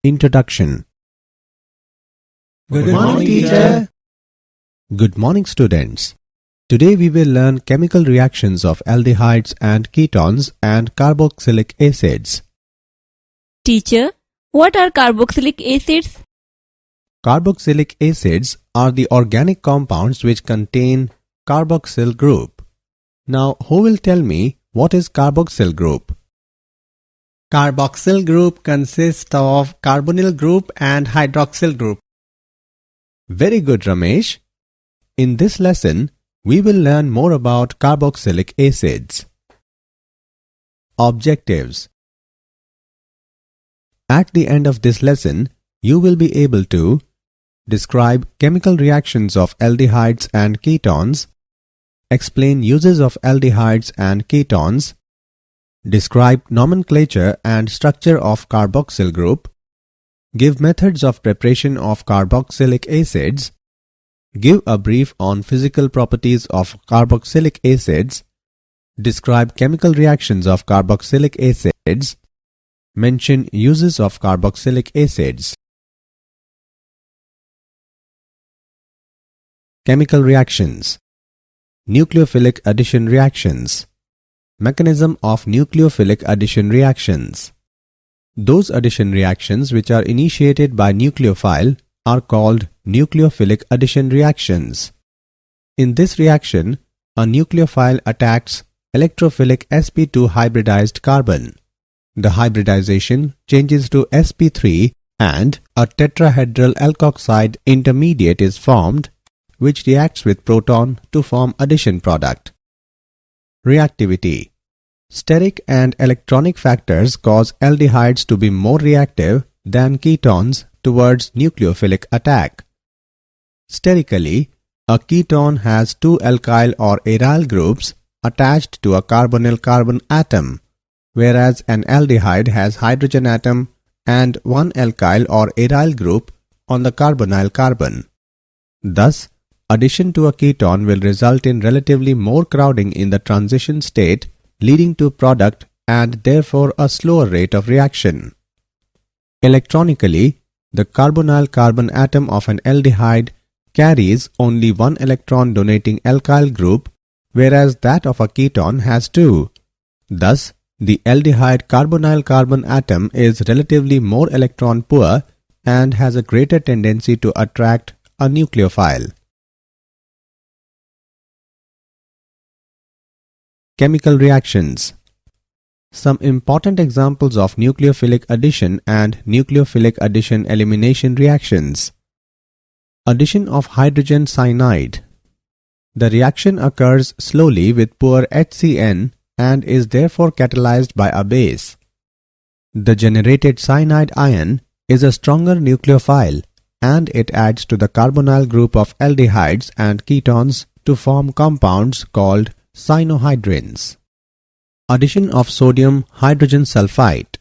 Introduction. Good morning, teacher. Good morning, students. Today we will learn chemical reactions of aldehydes and ketones and carboxylic acids. Teacher, what are carboxylic acids? Carboxylic acids are the organic compounds which contain carboxyl group. Now, who will tell me what is carboxyl group? Carboxyl group consists of carbonyl group and hydroxyl group. Very good, Ramesh. In this lesson, we will learn more about carboxylic acids. Objectives. At the end of this lesson, you will be able to describe chemical reactions of aldehydes and ketones, explain uses of aldehydes and ketones, describe nomenclature and structure of carboxyl group, give methods of preparation of carboxylic acids, give a brief on physical properties of carboxylic acids, describe chemical reactions of carboxylic acids, mention uses of carboxylic acids. Chemical reactions. Nucleophilic addition reactions. Mechanism of nucleophilic addition reactions. Those addition reactions which are initiated by nucleophile are called nucleophilic addition reactions. In this reaction, a nucleophile attacks electrophilic sp2 hybridized carbon. The hybridization changes to sp3 and a tetrahedral alkoxide intermediate is formed, which reacts with proton to form addition product. Reactivity. Steric and electronic factors cause aldehydes to be more reactive than ketones towards nucleophilic attack. Sterically, a ketone has two alkyl or aryl groups attached to a carbonyl carbon atom, whereas an aldehyde has hydrogen atom and one alkyl or aryl group on the carbonyl carbon. Thus, addition to a ketone will result in relatively more crowding in the transition state, leading to product and therefore a slower rate of reaction. Electronically, the carbonyl carbon atom of an aldehyde carries only one electron donating alkyl group, whereas that of a ketone has two. Thus, the aldehyde carbonyl carbon atom is relatively more electron poor and has a greater tendency to attract a nucleophile. Chemical reactions. Some important examples of nucleophilic addition and nucleophilic addition elimination reactions. Addition of hydrogen cyanide. The reaction occurs slowly with poor HCN and is therefore catalyzed by a base. The generated cyanide ion is a stronger nucleophile and it adds to the carbonyl group of aldehydes and ketones to form compounds called cyanohydrins. Addition of sodium hydrogen sulfite.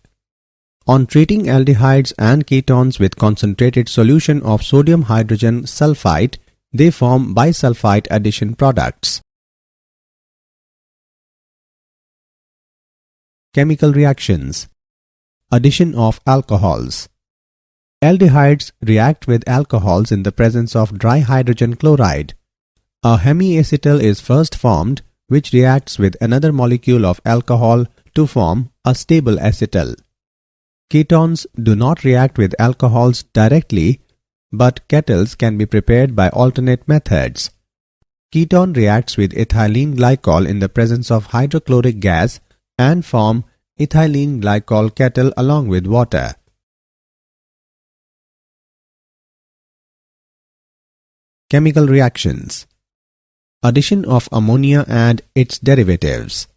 On treating aldehydes and ketones with concentrated solution of sodium hydrogen sulfite, they form bisulfite addition products. Chemical reactions. Addition of alcohols. Aldehydes react with alcohols in the presence of dry hydrogen chloride. A hemiacetal is first formed, which reacts with another molecule of alcohol to form a stable acetal. Ketones do not react with alcohols directly, but kettles can be prepared by alternate methods. Ketone reacts with ethylene glycol in the presence of hydrochloric gas and form ethylene glycol kettle along with water. Chemical reactions. Addition of ammonia and its derivatives.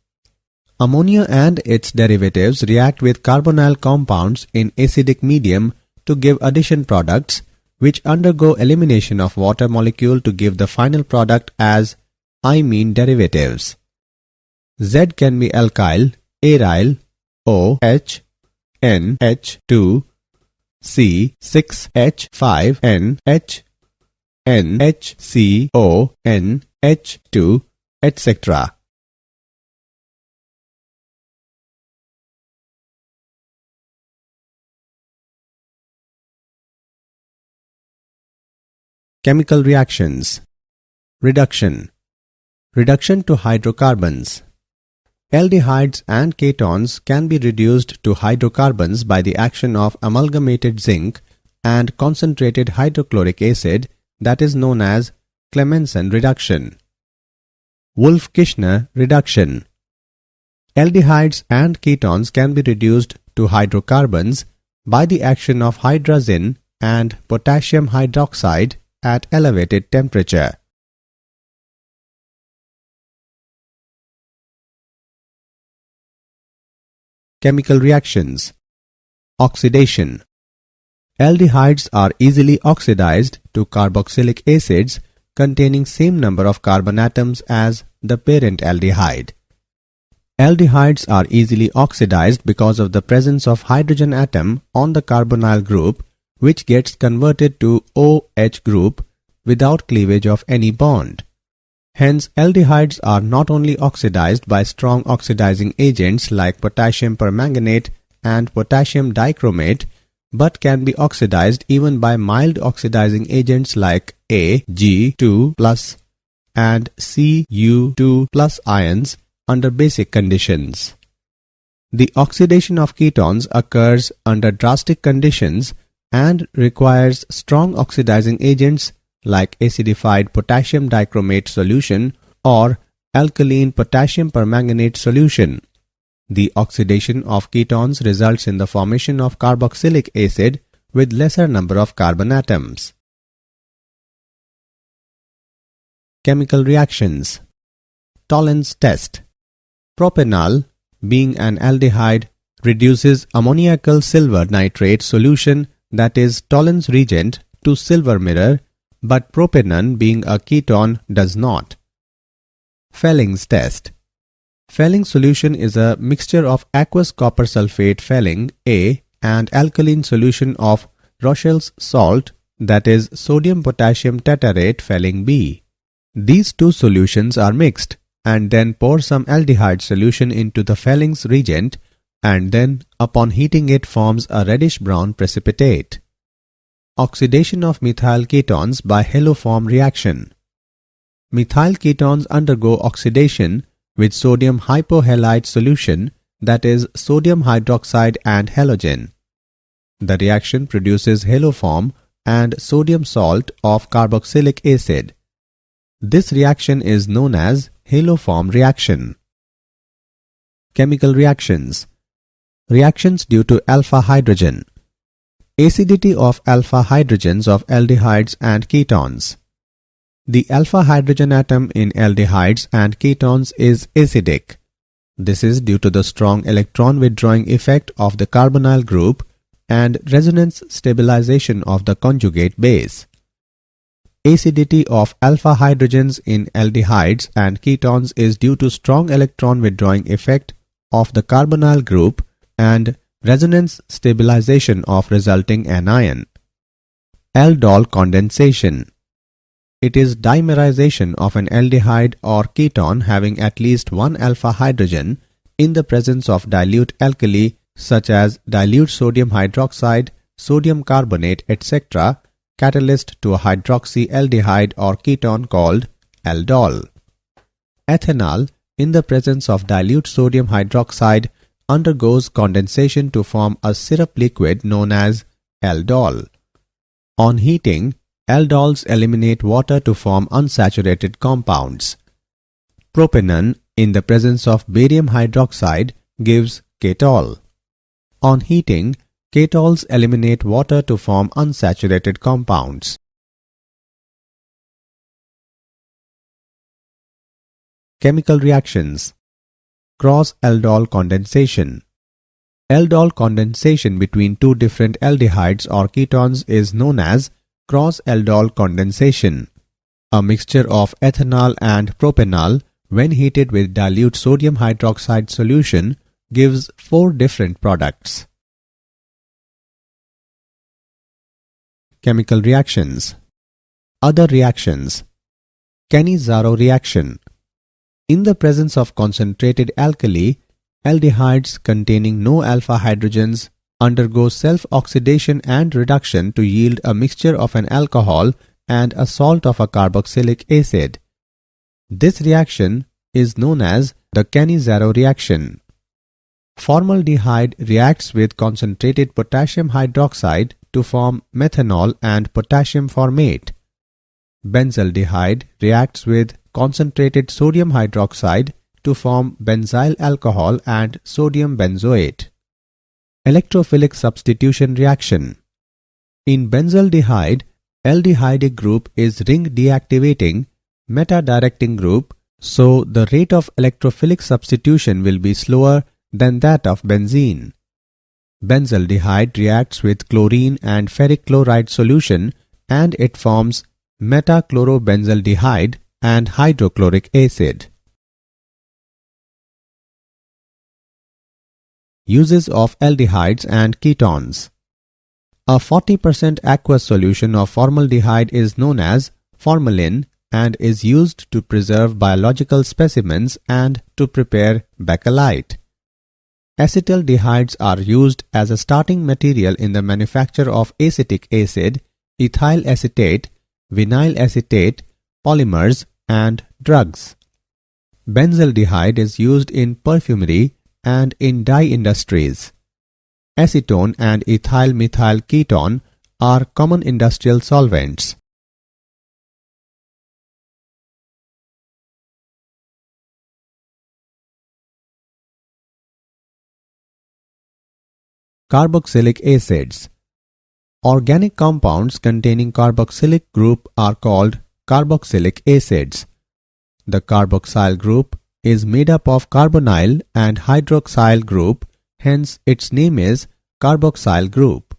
Ammonia and its derivatives react with carbonyl compounds in acidic medium to give addition products, which undergo elimination of water molecule to give the final product as imine derivatives. Z can be alkyl, aryl, OH, NH2, C6H5NH, NHCON, H2, etc. Chemical reactions. Reduction. Reduction to hydrocarbons. Aldehydes and ketones can be reduced to hydrocarbons by the action of amalgamated zinc and concentrated hydrochloric acid, that is known as Clemmensen reduction. Wolff-Kishner reduction. Aldehydes and ketones can be reduced to hydrocarbons by the action of hydrazine and potassium hydroxide at elevated temperature. Chemical reactions. Oxidation. Aldehydes are easily oxidized to carboxylic acids containing same number of carbon atoms as the parent aldehyde. Aldehydes are easily oxidized because of the presence of hydrogen atom on the carbonyl group, which gets converted to OH group without cleavage of any bond. Hence, aldehydes are not only oxidized by strong oxidizing agents like potassium permanganate and potassium dichromate, but can be oxidized even by mild oxidizing agents like Ag2+ and Cu2+ ions under basic conditions. The oxidation of ketones occurs under drastic conditions and requires strong oxidizing agents like acidified potassium dichromate solution or alkaline potassium permanganate solution. The oxidation of ketones results in the formation of carboxylic acid with lesser number of carbon atoms. Chemical reactions. Tollens test. Propanol, being an aldehyde, reduces ammoniacal silver nitrate solution, that is Tollens reagent, to silver mirror, but propanone, being a ketone, does not. Felling's test. Felling solution is a mixture of aqueous copper sulfate Felling A and alkaline solution of Rochel's salt, that is sodium potassium tetarate Felling B. These two solutions are mixed and then pour some aldehyde solution into the Felling's reagent, and then upon heating it forms a reddish brown precipitate. Oxidation of methyl ketones by haloform reaction. Methyl ketones undergo oxidation with sodium hypohalide solution, that is sodium hydroxide and halogen. The reaction produces haloform and sodium salt of carboxylic acid. This reaction is known as haloform reaction. Chemical reactions. Reactions due to alpha hydrogen. Acidity of alpha hydrogens of aldehydes and ketones. The alpha hydrogen atom in aldehydes and ketones is acidic. This is due to the strong electron withdrawing effect of the carbonyl group and resonance stabilization of the conjugate base. Acidity of alpha hydrogens in aldehydes and ketones is due to strong electron withdrawing effect of the carbonyl group and resonance stabilization of resulting anion. Aldol condensation. It is dimerization of an aldehyde or ketone having at least one alpha hydrogen in the presence of dilute alkali such as dilute sodium hydroxide, sodium carbonate, etc., catalyst to a hydroxyaldehyde or ketone called aldol. Ethanol, in the presence of dilute sodium hydroxide, undergoes condensation to form a syrup liquid known as aldol. On heating, aldols eliminate water to form unsaturated compounds. Propanone, in the presence of barium hydroxide, gives ketol. On heating, ketols eliminate water to form unsaturated compounds. Chemical reactions. Cross-aldol condensation. Aldol condensation between two different aldehydes or ketones is known as cross-aldol condensation. A mixture of ethanol and propanol when heated with dilute sodium hydroxide solution gives 4 different products. Chemical reactions. Other reactions. Cannizzaro reaction. In the presence of concentrated alkali, aldehydes containing no alpha hydrogens undergo self-oxidation and reduction to yield a mixture of an alcohol and a salt of a carboxylic acid. This reaction is known as the Cannizzaro reaction. Formaldehyde reacts with concentrated potassium hydroxide to form methanol and potassium formate. Benzaldehyde reacts with concentrated sodium hydroxide to form benzyl alcohol and sodium benzoate. Electrophilic substitution reaction. In benzaldehyde, aldehydic group is ring deactivating meta-directing group, so the rate of electrophilic substitution will be slower than that of benzene. Benzaldehyde reacts with chlorine and ferric chloride solution and it forms metachlorobenzaldehyde and hydrochloric acid. Uses of aldehydes and ketones. A 40% aqueous solution of formaldehyde is known as formalin and is used to preserve biological specimens and to prepare bakelite. Acetaldehydes are used as a starting material in the manufacture of acetic acid, ethyl acetate, vinyl acetate, polymers, and drugs. Benzaldehyde is used in perfumery and in dye industries. Acetone and ethyl methyl ketone are common industrial solvents. Carboxylic acids. Organic compounds containing carboxylic group are called carboxylic acids. The carboxyl group is made up of carbonyl and hydroxyl group, hence its name is carboxyl group.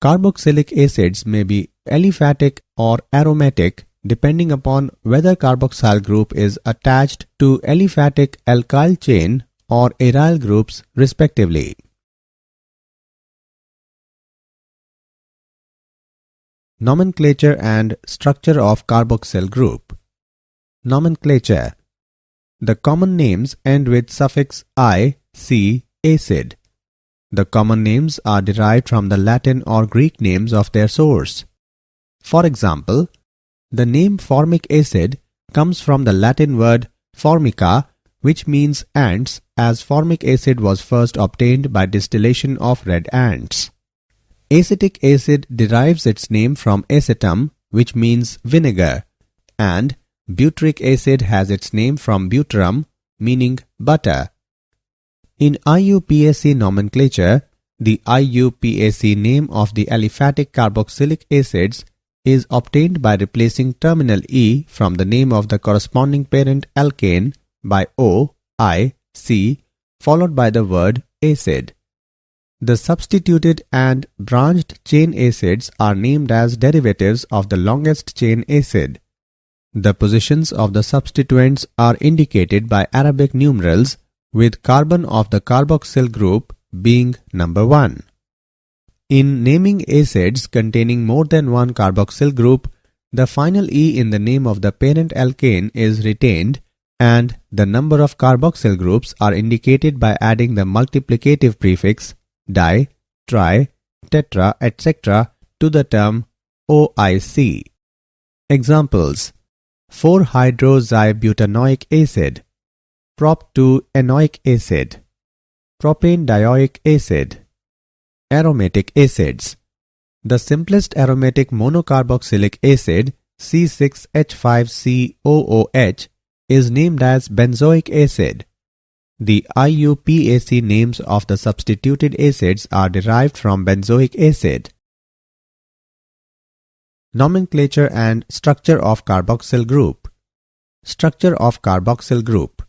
Carboxylic acids may be aliphatic or aromatic depending upon whether carboxyl group is attached to aliphatic alkyl chain or aryl groups respectively. Nomenclature and structure of carboxyl group. Nomenclature. The common names end with suffix I, C, acid. The common names are derived from the Latin or Greek names of their source. For example, the name formic acid comes from the Latin word formica, which means ants, as formic acid was first obtained by distillation of red ants. Acetic acid derives its name from acetum, which means vinegar, and butyric acid has its name from butyrum, meaning butter. In IUPAC nomenclature, the IUPAC name of the aliphatic carboxylic acids is obtained by replacing terminal E from the name of the corresponding parent alkane by O, I, C, followed by the word acid. The substituted and branched chain acids are named as derivatives of the longest chain acid. The positions of the substituents are indicated by Arabic numerals, with carbon of the carboxyl group being number 1. In naming acids containing more than one carboxyl group, the final E in the name of the parent alkane is retained and the number of carboxyl groups are indicated by adding the multiplicative prefix di, tri, tetra, etc. to the term OIC. Examples: 4-hydroxybutanoic acid, prop-2-enoic acid, propane-dioic acid. Aromatic acids. The simplest aromatic monocarboxylic acid, C6H5COOH, is named as benzoic acid. The IUPAC names of the substituted acids are derived from benzoic acid. Nomenclature and structure of carboxyl group. Structure of carboxyl group.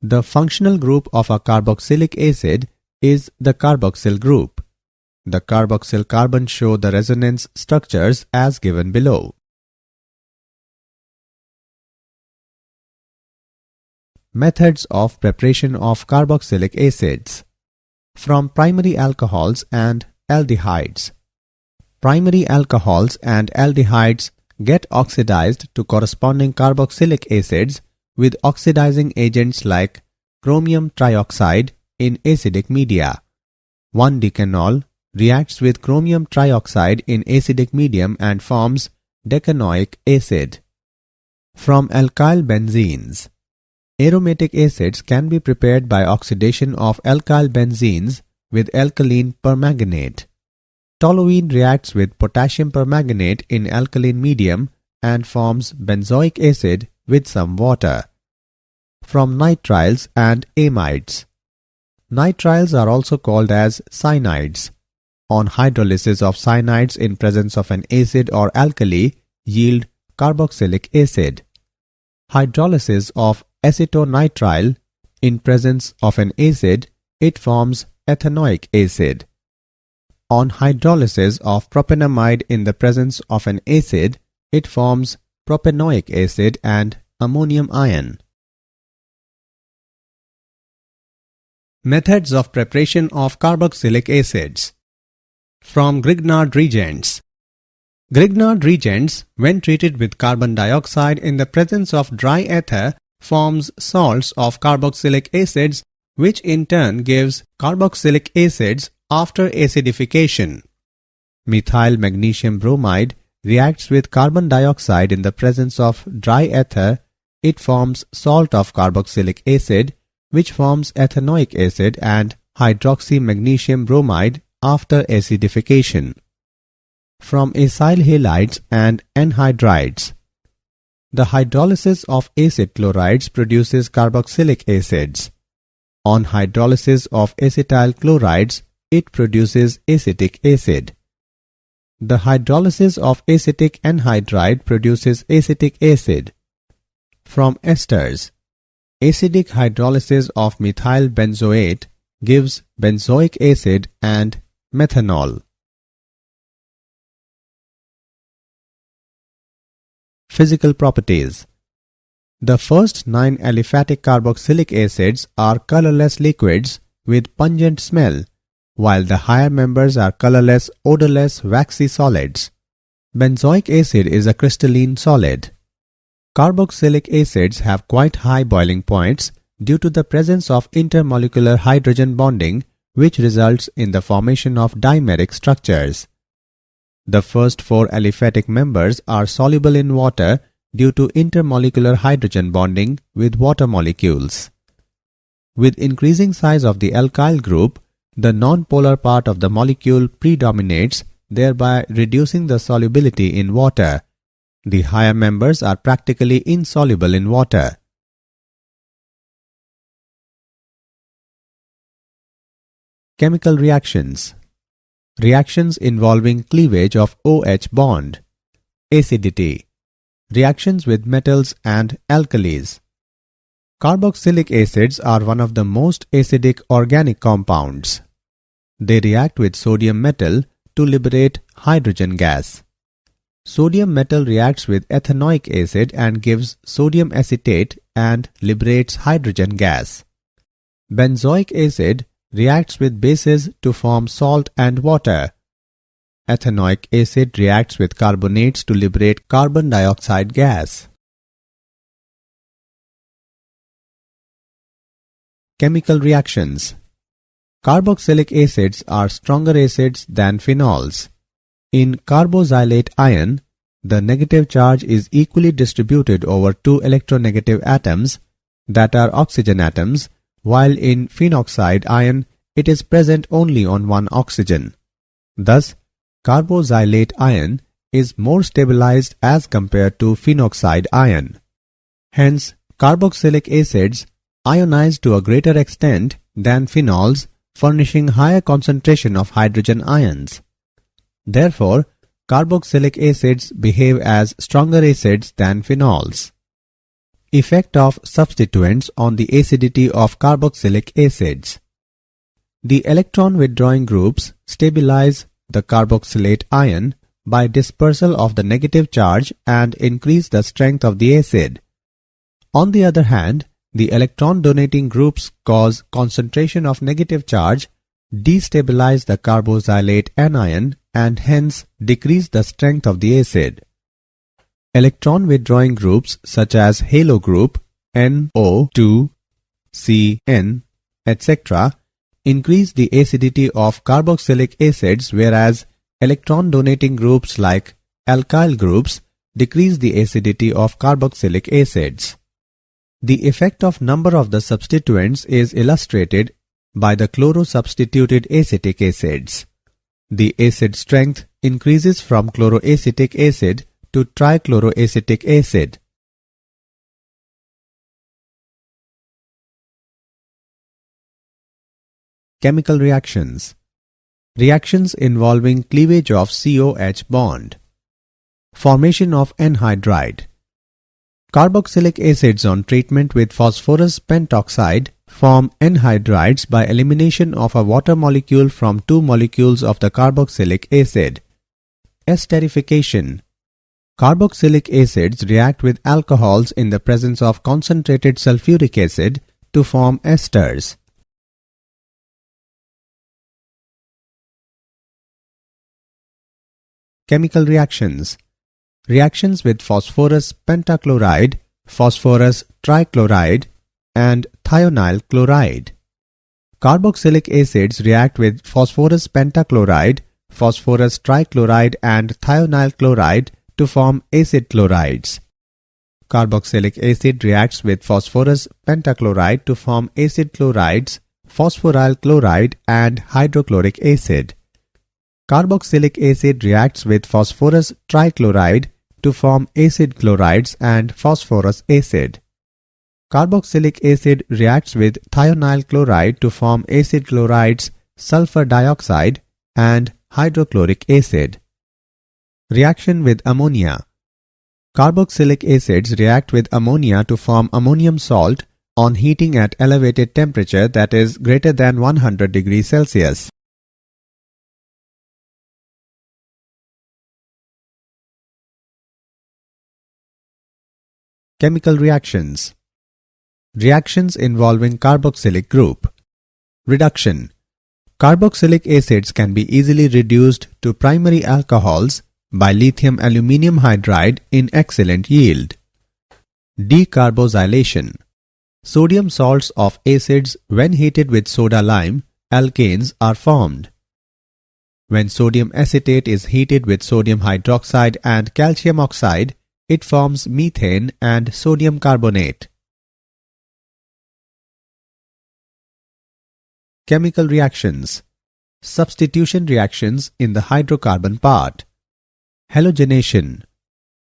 The functional group of a carboxylic acid is the carboxyl group. The carboxyl carbons show the resonance structures as given below. Methods of preparation of carboxylic acids. From primary alcohols and aldehydes. Primary alcohols and aldehydes get oxidized to corresponding carboxylic acids with oxidizing agents like chromium trioxide in acidic media. 1-decanol reacts with chromium trioxide in acidic medium and forms decanoic acid. From alkyl benzenes. Aromatic acids can be prepared by oxidation of alkyl benzenes with alkaline permanganate. Toluene reacts with potassium permanganate in alkaline medium and forms benzoic acid with some water. From nitriles and amides. Nitriles are also called as cyanides. On hydrolysis of cyanides in presence of an acid or alkali yield carboxylic acid. Hydrolysis of acetonitrile in presence of an acid, it forms ethanoic acid. On hydrolysis of propanamide in the presence of an acid, it forms propanoic acid and ammonium ion. Methods of preparation of carboxylic acids. From Grignard reagents. Grignard reagents, when treated with carbon dioxide in the presence of dry ether, forms salts of carboxylic acids, which in turn gives carboxylic acids after acidification. Methyl magnesium bromide reacts with carbon dioxide in the presence of dry ether. It forms salt of carboxylic acid, which forms ethanoic acid and hydroxy magnesium bromide after acidification. From acyl halides and anhydrides. The hydrolysis of acid chlorides produces carboxylic acids. On hydrolysis of acetyl chlorides, it produces acetic acid. The hydrolysis of acetic anhydride produces acetic acid. From esters. Acidic hydrolysis of methyl benzoate gives benzoic acid and methanol. Physical properties. The first 9 aliphatic carboxylic acids are colorless liquids with pungent smell, while the higher members are colorless, odorless, waxy solids. Benzoic acid is a crystalline solid. Carboxylic acids have quite high boiling points due to the presence of intermolecular hydrogen bonding, which results in the formation of dimeric structures. The first 4 aliphatic members are soluble in water due to intermolecular hydrogen bonding with water molecules. With increasing size of the alkyl group, the non-polar part of the molecule predominates, thereby reducing the solubility in water. The higher members are practically insoluble in water. Chemical reactions. Reactions involving cleavage of OH bond. Acidity. Reactions with metals and alkalis. Carboxylic acids are one of the most acidic organic compounds. They react with sodium metal to liberate hydrogen gas. Sodium metal reacts with ethanoic acid and gives sodium acetate and liberates hydrogen gas. Benzoic acid reacts with bases to form salt and water. Ethanoic acid reacts with carbonates to liberate carbon dioxide gas. Chemical reactions. Carboxylic acids are stronger acids than phenols. In carboxylate ion, the negative charge is equally distributed over 2 electronegative atoms that are oxygen atoms, while in phenoxide ion it is present only on one oxygen. Thus, carboxylate ion is more stabilized as compared to phenoxide ion. Hence, carboxylic acids ionize to a greater extent than phenols, furnishing higher concentration of hydrogen ions. Therefore, carboxylic acids behave as stronger acids than phenols. Effect of substituents on the acidity of carboxylic acids. The electron withdrawing groups stabilize the carboxylate ion by dispersal of the negative charge and increase the strength of the acid. On the other hand, the electron donating groups cause concentration of negative charge, destabilize the carboxylate anion, and hence decrease the strength of the acid. Electron withdrawing groups such as halo group, NO2, CN, etc. increase the acidity of carboxylic acids, whereas electron donating groups like alkyl groups decrease the acidity of carboxylic acids. The effect of number of the substituents is illustrated by the chloro-substituted acetic acids. The acid strength increases from chloroacetic acid to trichloroacetic acid. Chemical reactions. Reactions involving cleavage of COH bond. Formation of anhydride. Carboxylic acids on treatment with phosphorus pentoxide form anhydrides by elimination of a water molecule from two molecules of the carboxylic acid. Esterification. Carboxylic acids react with alcohols in the presence of concentrated sulfuric acid to form esters. Chemical reactions. Reactions with phosphorus pentachloride, phosphorus trichloride, and thionyl chloride. Carboxylic acids react with phosphorus pentachloride, phosphorus trichloride, and thionyl chloride to form acid chlorides. Carboxylic acid reacts with phosphorus pentachloride to form acid chlorides, phosphoryl chloride, and hydrochloric acid. Carboxylic acid reacts with phosphorus trichloride to form acid chlorides and phosphorus acid. Carboxylic acid reacts with thionyl chloride to form acid chlorides, sulfur dioxide, and hydrochloric acid. Reaction with ammonia. Carboxylic acids react with ammonia to form ammonium salt on heating at elevated temperature, that is greater than 100 degrees Celsius. Chemical reactions. Reactions involving carboxylic group. Reduction. Carboxylic acids can be easily reduced to primary alcohols by lithium aluminium hydride in excellent yield. Decarboxylation. Sodium salts of acids, when heated with soda lime, alkanes are formed. When sodium acetate is heated with sodium hydroxide and calcium oxide, it forms methane and sodium carbonate. Chemical reactions. Substitution reactions in the hydrocarbon part. Halogenation.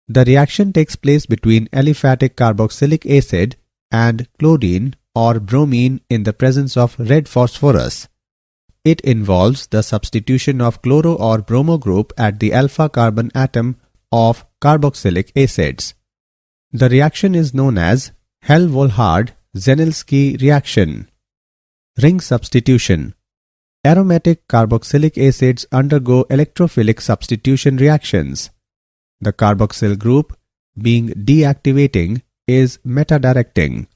The reaction takes place between aliphatic carboxylic acid and chlorine or bromine in the presence of red phosphorus. It involves the substitution of chloro or bromo group at the alpha carbon atom of carboxylic acids. The reaction is known as Hell-Volhard-Zennelsky reaction. Ring substitution. Aromatic carboxylic acids undergo electrophilic substitution reactions. The carboxyl group, being deactivating, is meta-directing.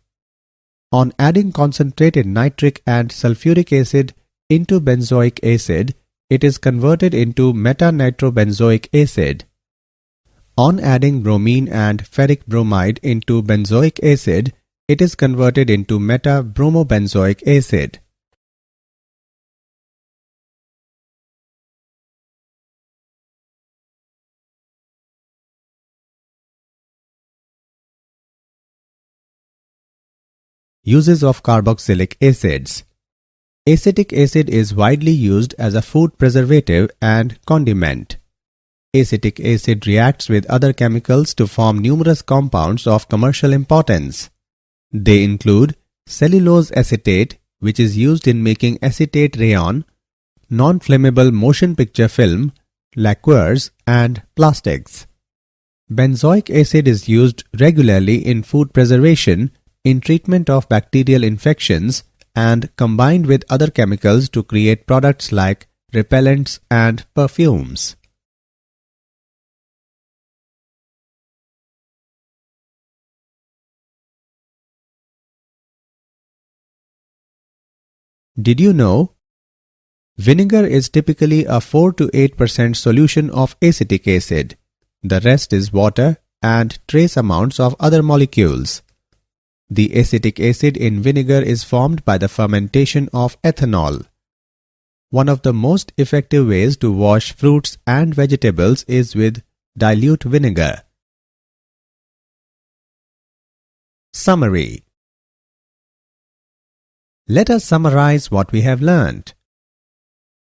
On adding concentrated nitric and sulfuric acid into benzoic acid, it is converted into meta-nitrobenzoic acid. On adding bromine and ferric bromide into benzoic acid, it is converted into meta-bromobenzoic acid. Uses of carboxylic acids. Acetic acid is widely used as a food preservative and condiment. Acetic acid reacts with other chemicals to form numerous compounds of commercial importance. They include cellulose acetate, which is used in making acetate rayon, non-flammable motion picture film, lacquers, and plastics. Benzoic acid is used regularly in food preservation, in treatment of bacterial infections, and combined with other chemicals to create products like repellents and perfumes. Did you know? Vinegar is typically a 4 to 8% solution of acetic acid. The rest is water and trace amounts of other molecules. The acetic acid in vinegar is formed by the fermentation of ethanol. One of the most effective ways to wash fruits and vegetables is with dilute vinegar. Summary. Let us summarize what we have learned.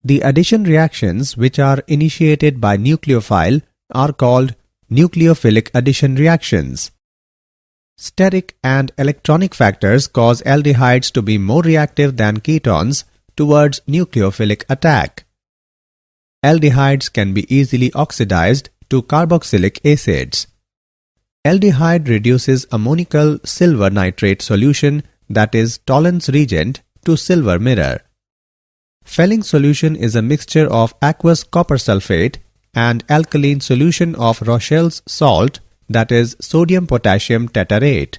The addition reactions which are initiated by nucleophile are called nucleophilic addition reactions. Steric and electronic factors cause aldehydes to be more reactive than ketones towards nucleophilic attack. Aldehydes can be easily oxidized to carboxylic acids. Aldehyde reduces ammoniacal silver nitrate solution, that is Tollens reagent, to silver mirror. Felling solution is a mixture of aqueous copper sulfate and alkaline solution of Rochelle's salt, that is sodium-potassium tetarate.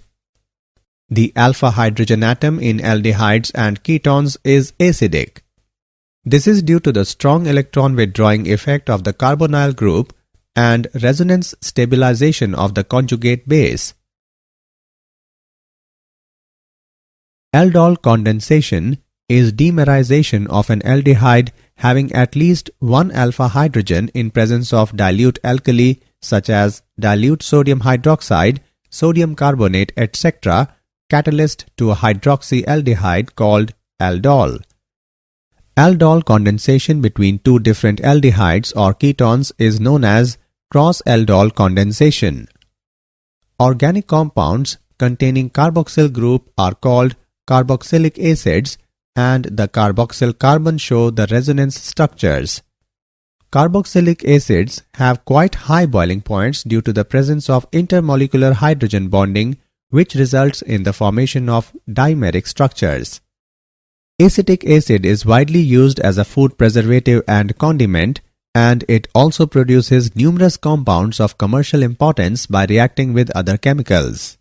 The alpha hydrogen atom in aldehydes and ketones is acidic. This is due to the strong electron withdrawing effect of the carbonyl group and resonance stabilization of the conjugate base. Aldol condensation is dimerization of an aldehyde having at least one alpha hydrogen in presence of dilute alkali such as dilute sodium hydroxide, sodium carbonate, etc., catalyst to a hydroxyaldehyde called aldol. Aldol condensation between two different aldehydes or ketones is known as cross-aldol condensation. Organic compounds containing carboxyl group are called carboxylic acids, and the carboxyl carbon show the resonance structures. Carboxylic acids have quite high boiling points due to the presence of intermolecular hydrogen bonding, which results in the formation of dimeric structures. Acetic acid is widely used as a food preservative and condiment, and it also produces numerous compounds of commercial importance by reacting with other chemicals.